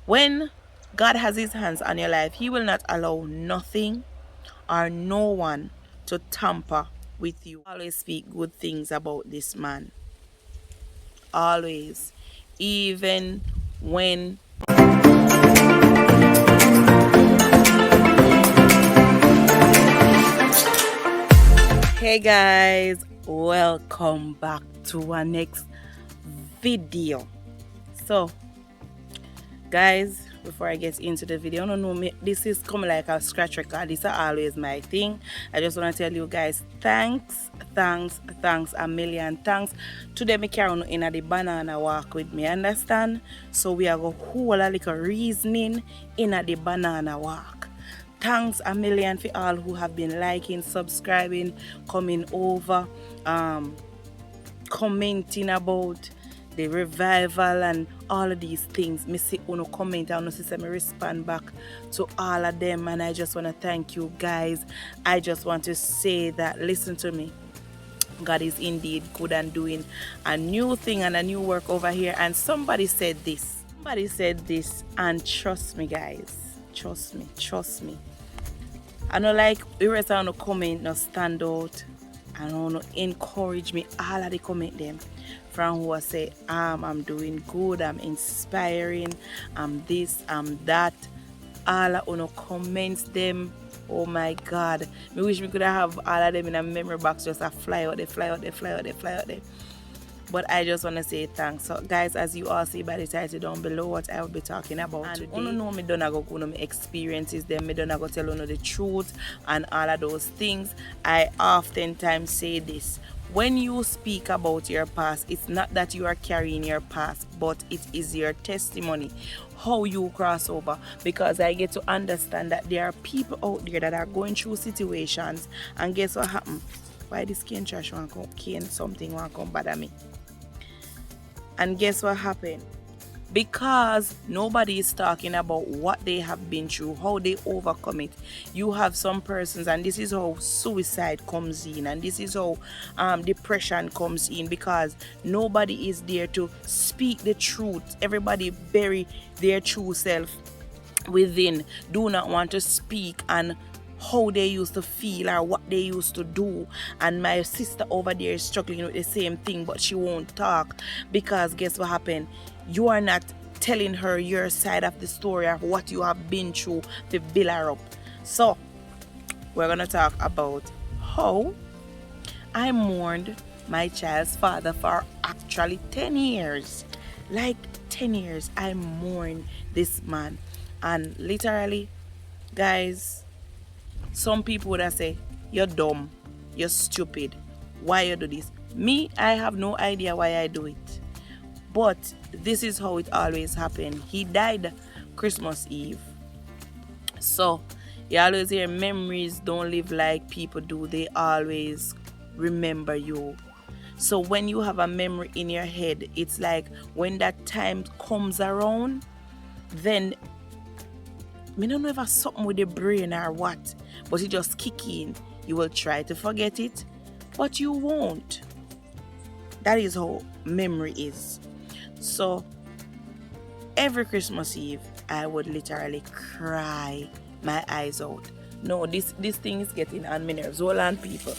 When God has his hands on your life, he will not allow nothing or no one to tamper with you. Always speak good things about this man. Always. Even when hey guys, welcome back to our next video. So guys, before I get into the video, no know me, this is coming like a scratch record. This is always my thing. I just want to tell you guys thanks a million thanks. Today me carry on in the banana walk with me, understand? So we are go whole a little reasoning in the banana walk. Thanks a million for all who have been liking, subscribing, coming over, commenting about the revival and all of these things. Me see uno comment and uno see me respond back to all of them, and I just want to thank you guys. I just want to say that listen to me. God is indeed good and doing a new thing and a new work over here. And somebody said this. And trust me, guys. Trust me. I know like the rest of the comment no stand out and want to encourage me. All of the comment them from who I say I'm doing good, I'm inspiring, I'm this, I'm that. All of the comments them. Oh my God. Me wish me could have all of them in a memory box just a fly out there. But I just want to say thanks. So guys, as you all see by the title down below, what I will be talking about and today. You know me don't go know my experiences them, me don't go tell you the truth and all of those things. I oftentimes say this. When you speak about your past, it's not that you are carrying your past, but it is your testimony, how you cross over. Because I get to understand that there are people out there that are going through situations, and guess what happened? Why this cane trash want come cane something want come bother me? And guess what happened? Because nobody is talking about what they have been through, how they overcome it. You have some persons, and this is how suicide comes in, and this is how depression comes in, because nobody is there to speak the truth. Everybody bury their true self within, do not want to speak and how they used to feel or what they used to do. And my sister over there is struggling with the same thing, but she won't talk because guess what happened? You are not telling her your side of the story of what you have been through to build her up. So we're gonna talk about how I mourned my child's father for actually 10 years. Like 10 years I mourned this man. And literally, guys, some people would have say, you're dumb, you're stupid, why you do this? Me, I have no idea why I do it. But this is how it always happened. He died Christmas Eve. So you always hear memories don't live like people do. They always remember you. So when you have a memory in your head, it's like when that time comes around, then I don't know if it's something with the brain or what, but it just kick in. You will try to forget it, but you won't. That is how memory is. So every Christmas Eve, I would literally cry my eyes out. No, this thing is getting on my nerves. Hold on, people.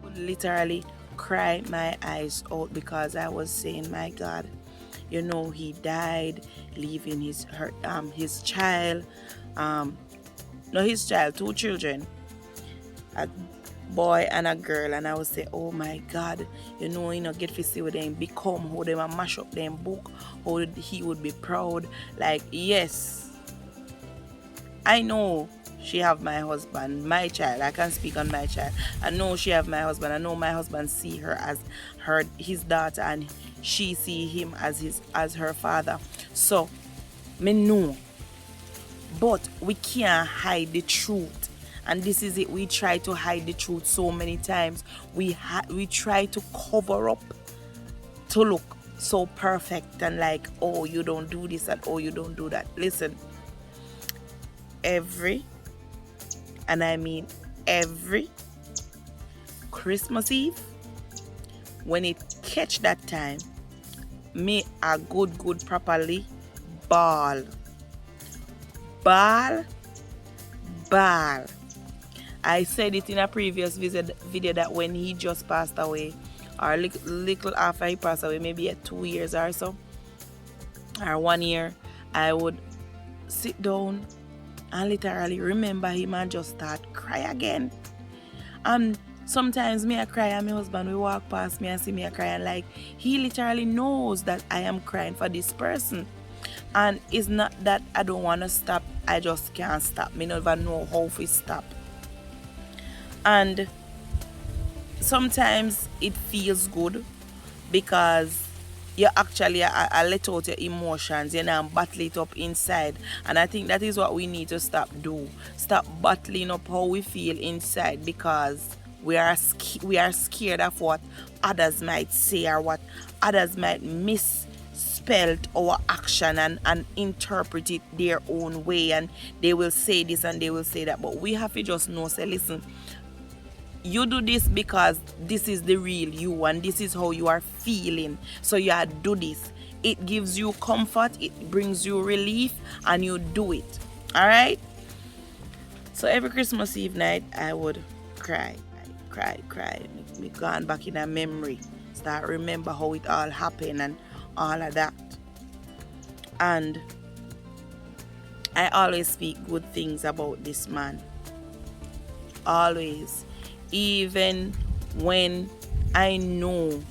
I would literally cry my eyes out because I was saying, my God, you know, he died, leaving his child, two children, a boy and a girl. And I would say, oh my God, you know, get to see what them become, how them mash up them book, how he would be proud. Like, yes, I know she have my husband, my child. I can speak on my child. I know she have my husband. I know my husband see her as his daughter, and she see him as her father. So me know, but we can't hide the truth, and this is it. We try to hide the truth so many times. We try to cover up to look so perfect and like, oh, you don't do this and oh, you don't do that. Listen, every Christmas Eve, when it catch that time, me a good properly ball. Ball. Ball. I said it in a previous video that when he just passed away, or little after he passed away, maybe at 2 years or so, or 1 year, I would sit down and literally remember him and just start cry again. And sometimes me I cry and my husband will walk past me and see me I cry, and like he literally knows that I am crying for this person. And it's not that I don't want to stop, I just can't stop. Me never know how to stop. And sometimes it feels good because you actually let out your emotions, you know, and battle it up inside. And I think that is what we need to stop battling up how we feel inside, because we are scared of what others might say or what others might misspell our action and interpret it their own way, and they will say this and they will say that. But we have to just know, say, listen, you do this because this is the real you and this is how you are feeling, so you do this. It gives you comfort, it brings you relief, and you do it. All right. So every Christmas Eve night I would cry. Me gone back in a memory, start remember how it all happened and all of that. And I always speak good things about this man, always. Even when I know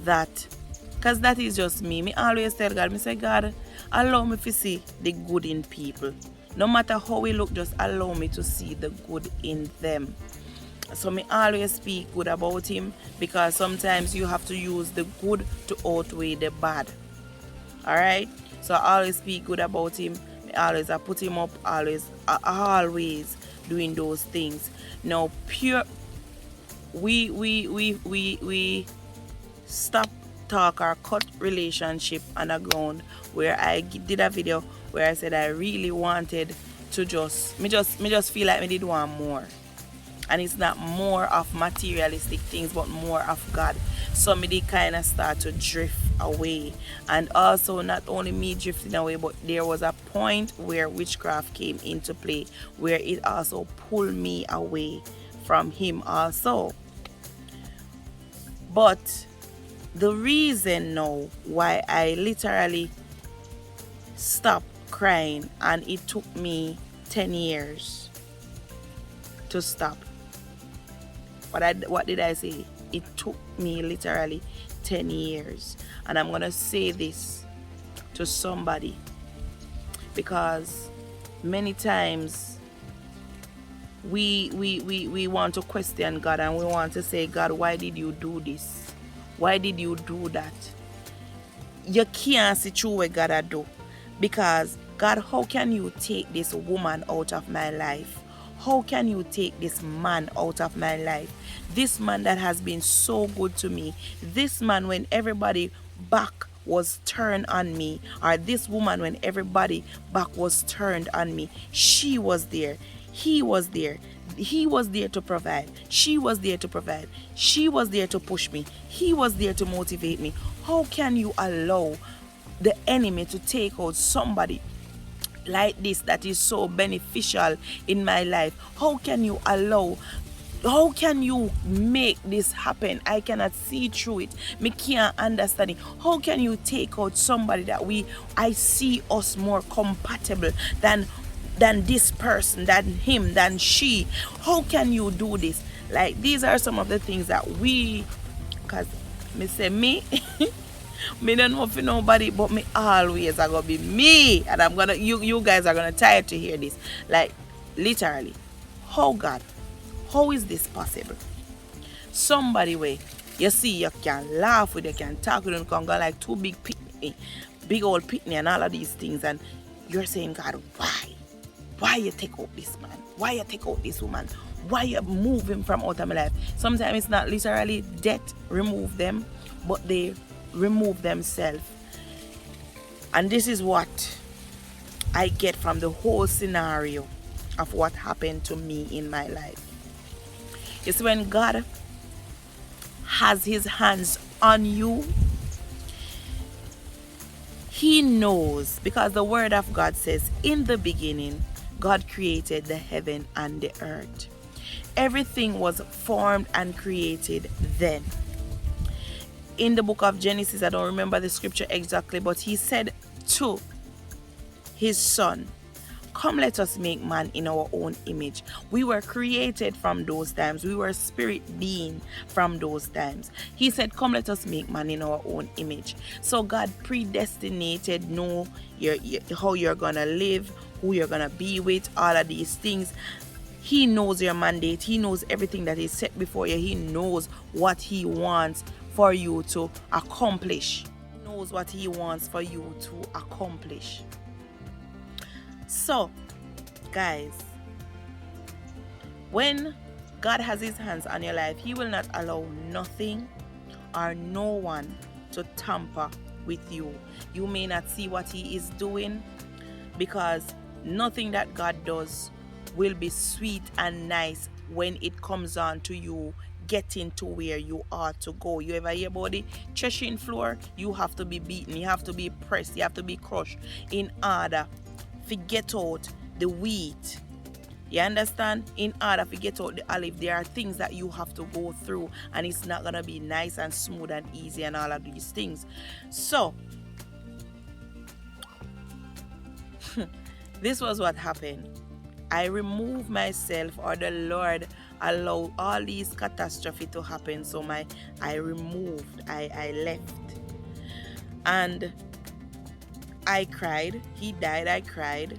that, because that is just me. Me always tell God, me say, God, allow me to see the good in people. No matter how we look, just allow me to see the good in them. So me always speak good about him, because sometimes you have to use the good to outweigh the bad. Alright? So I always speak good about him. I put him up, always doing those things. Now we stop talk or cut relationship on the ground, where I did a video where I said I really wanted to just feel like me did want more, and it's not more of materialistic things but more of God. So me did kind of start to drift away, and also not only me drifting away, but there was a point where witchcraft came into play, where it also pulled me away from him also. But the reason now why I literally stopped crying, and it took me 10 years to stop. What did I say? It took me literally 10 years. And I'm going to say this to somebody, because many times we want to question God, and we want to say, God, why did you do this? Why did you do that? You can't see through what God do, because God, how can you take this woman out of my life? How can you take this man out of my life? This man that has been so good to me. This man when everybody back was turned on me, or this woman when everybody back was turned on me. She was there. He was there. He was there to provide. She was there to provide. She was there to push me. He was there to motivate me. How can you allow the enemy to take out somebody like this that is so beneficial in my life? How can you make this happen? I cannot see through it. Me can't understand it. How can you take out somebody that I see us more compatible than this person, than him, than she? How can you do this? Like, these are some of the things that because me say me me don't know for nobody, but me always are gonna be me, and I'm gonna you guys are gonna tired to hear this. Like, literally, God, how is this possible? Somebody way you see, you can laugh with, you can talk with, you can go like two big old pitney and all of these things, and you're saying, God, why you take out this man? Why you take out this woman? Why you move him from out of my life? Sometimes it's not literally death remove them, but they remove themselves. And this is what I get from the whole scenario of what happened to me in my life. It's when God has his hands on you, He knows, because the word of God says, in the beginning, God created the heaven and the earth. Everything was formed and created then. In the book of Genesis, I don't remember the scripture exactly, but he said to his son, come, let us make man in our own image. We were created from those times. We were spirit being from those times. He said, come, let us make man in our own image. So God predestinated, know how you're going to live, who you're going to be with, all of these things. He knows your mandate. He knows everything that is set before you. He knows what he wants for you to accomplish. He knows what he wants for you to accomplish. So, guys, when God has his hands on your life, he will not allow nothing or no one to tamper with you. You may not see what he is doing, because nothing that God does will be sweet and nice when it comes on to you getting to where you are to go. You ever hear about the threshing floor? You have to be beaten, you have to be pressed, you have to be crushed in order to get out the wheat. You understand? In order to get out the olive, there are things that you have to go through, and it's not gonna be nice and smooth and easy and all of these things. So this was what happened. I removed myself, or the Lord allowed all these catastrophe to happen. So I removed, I left. And I cried. He died, I cried.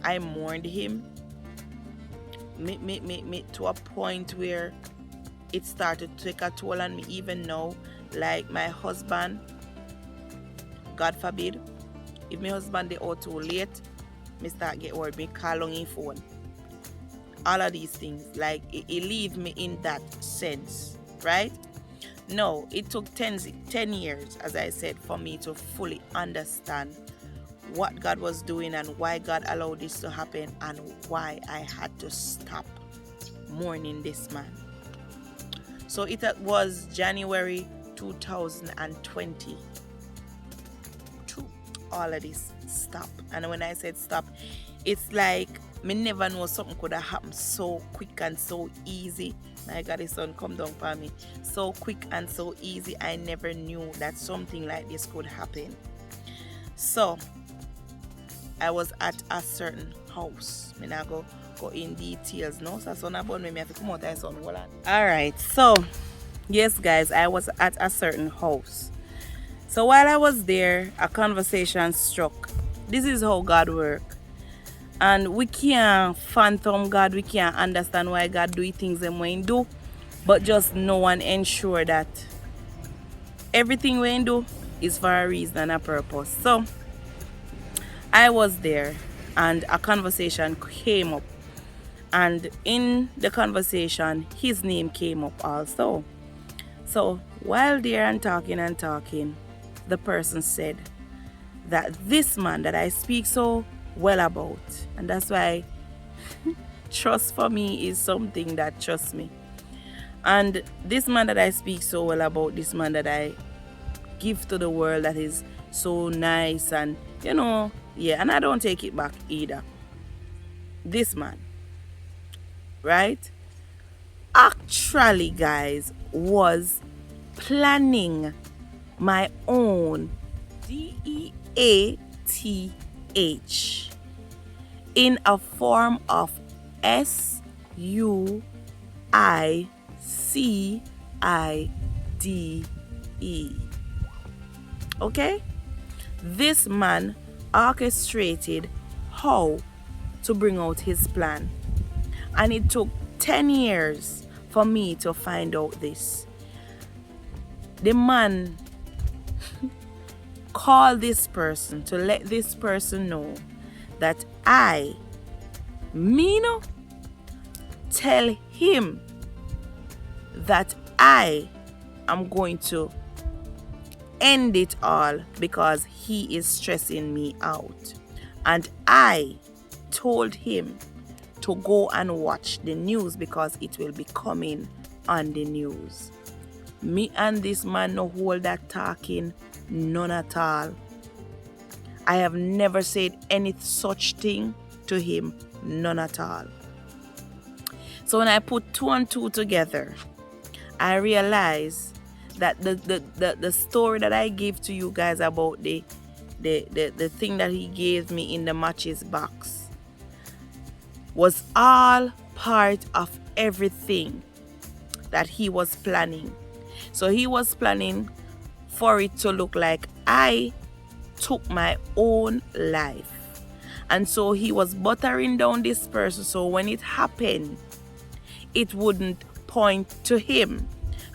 I mourned him. Me to a point where it started to take a toll on me even now. Like my husband, God forbid, if my husband they out too late, me start get worried, me call on his phone. All of these things, like it leave me in that sense, right? No, it took 10 years, as I said, for me to fully understand what God was doing and why God allowed this to happen and why I had to stop mourning this man. So it was January 2020. All of this stop. And when I said stop, it's like me never know something could have happened so quick and so easy. My God, the sun come down for me. So quick and so easy. I never knew that something like this could happen. So I was at a certain house. Me not go in details no. So son about me have to come out and son. Alright, so yes guys, I was at a certain house. So while I was there, a conversation struck. This is how God works. And we can't phantom God. We can't understand why God do things and when he do. But just know and ensure that everything we do is for a reason and a purpose. So I was there and a conversation came up. And in the conversation, his name came up also. So while there and talking, the person said that this man that I speak so well about, and that's why trust for me is something that trusts me. And this man that I speak so well about, this man that I give to the world, that is so nice and yeah, and I don't take it back either. This man, right, actually guys was planning my own DEATH in a form of SUICIDE. Okay? This man orchestrated how to bring out his plan. And it took 10 years for me to find out this. The man called this person to let this person know that tell him that I am going to end it all because he is stressing me out. And I told him to go and watch the news because it will be coming on the news. Me and this man no hold that talking, none at all. I have never said any such thing to him, none at all. So when I put 2 and 2 together, I realize that the story that I gave to you guys about the thing that he gave me in the matches box was all part of everything that he was planning. So he was planning for it to look like I took my own life. And so he was buttering down this person, so when it happened, it wouldn't point to him,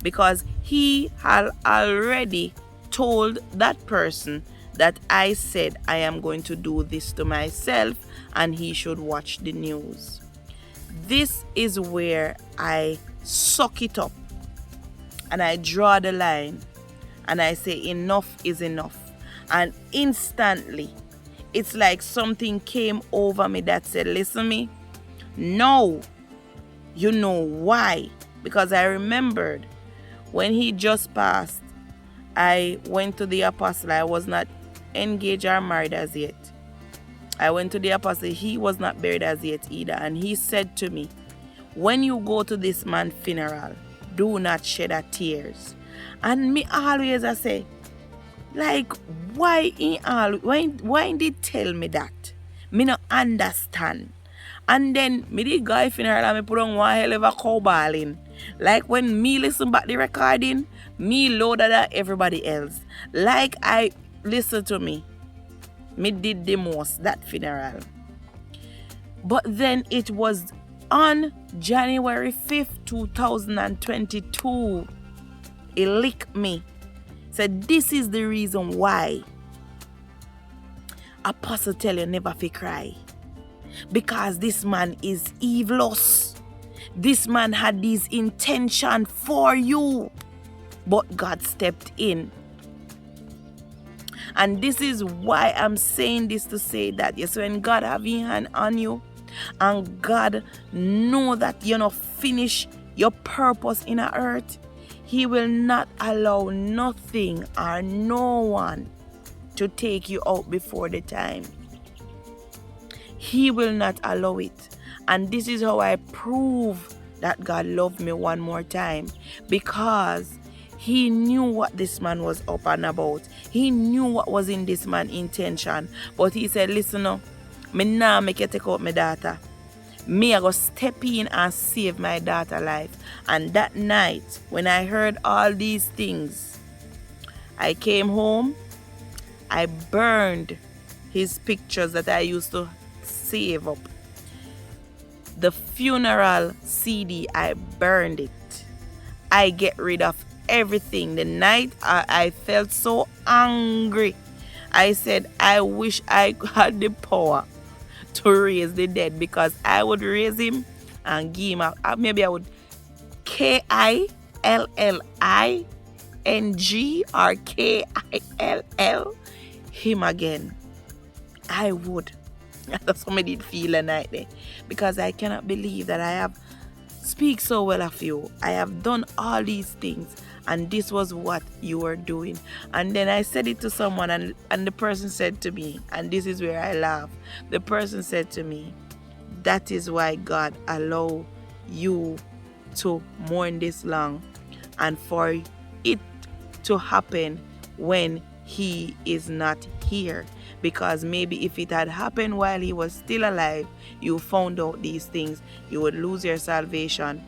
because he had already told that person that I said I am going to do this to myself and he should watch the news. This is where I suck it up and I draw the line and I say enough is enough. And instantly, it's like something came over me that said, listen me, no, you know why? Because I remembered when he just passed, I went to the apostle. I was not engaged or married as yet. I went to the apostle. He was not buried as yet either. And he said to me, when you go to this man's funeral, do not shed a tears. And me always I say, like, why did tell me that? Me no understand. And then me did guy funeral and me put on one hell of a cow bawling. Like when me listen back the recording, me louder than everybody else. Like I listen to me did the most that funeral. But then it was on January 5th, 2022. It licked me. Said this is the reason why Apostle tell you never fi cry. Because this man is evilous. This man had this intention for you. But God stepped in. And this is why I'm saying this to say that yes, when God have his hand on you and God know that you're not finish your purpose in the earth, he will not allow nothing or no one to take you out before the time. He will not allow it. And this is how I prove that God loved me one more time. Because he knew what this man was up and about. He knew what was in this man's intention. But he said, listen now, me nah make you take out my daughter. Me I go step in and save my daughter life. And that night, when I heard all these things, I came home, I burned his pictures that I used to save up. The funeral CD, I burned it. I get rid of everything. The night I felt so angry. I said, I wish I had the power to raise the dead, because I would raise him and give him maybe I would KILLING or KILL him again. I would. That's how I did feel a night there, because I cannot believe that I have speak so well of you. I have done all these things and this was what you were doing. And then I said it to someone and the person said to me, and this is where I laugh, the person said to me, that is why God allowed you to mourn this long and for it to happen when he is not here. Because maybe if it had happened while he was still alive, you found out these things, you would lose your salvation.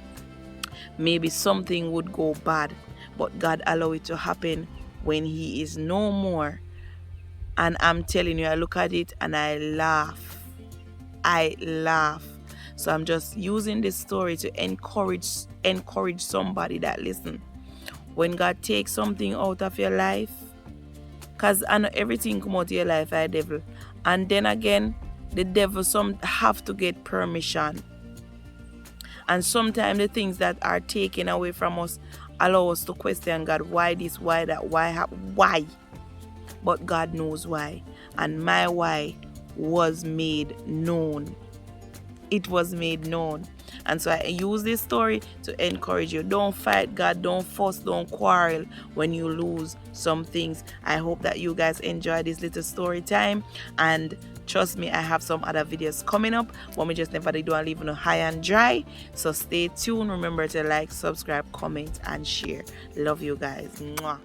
Maybe something would go bad. But God allowed it to happen when he is no more. And I'm telling you, I look at it and I laugh. I laugh. So I'm just using this story to encourage somebody that listen. When God takes something out of your life, because I know everything come out of your life by the devil. And then again, the devil some have to get permission. And sometimes the things that are taken away from us allow us to question God, why this, why that, why? But God knows why. And my why was made known. it was made known. And so I use this story to encourage you. Don't fight God, don't fuss, don't quarrel when you lose some things. I hope that you guys enjoy this little story time, and trust me, I have some other videos coming up, but we just never do and leave no high and dry. So stay tuned. Remember to like, subscribe, comment, and share. Love you guys. Mwah.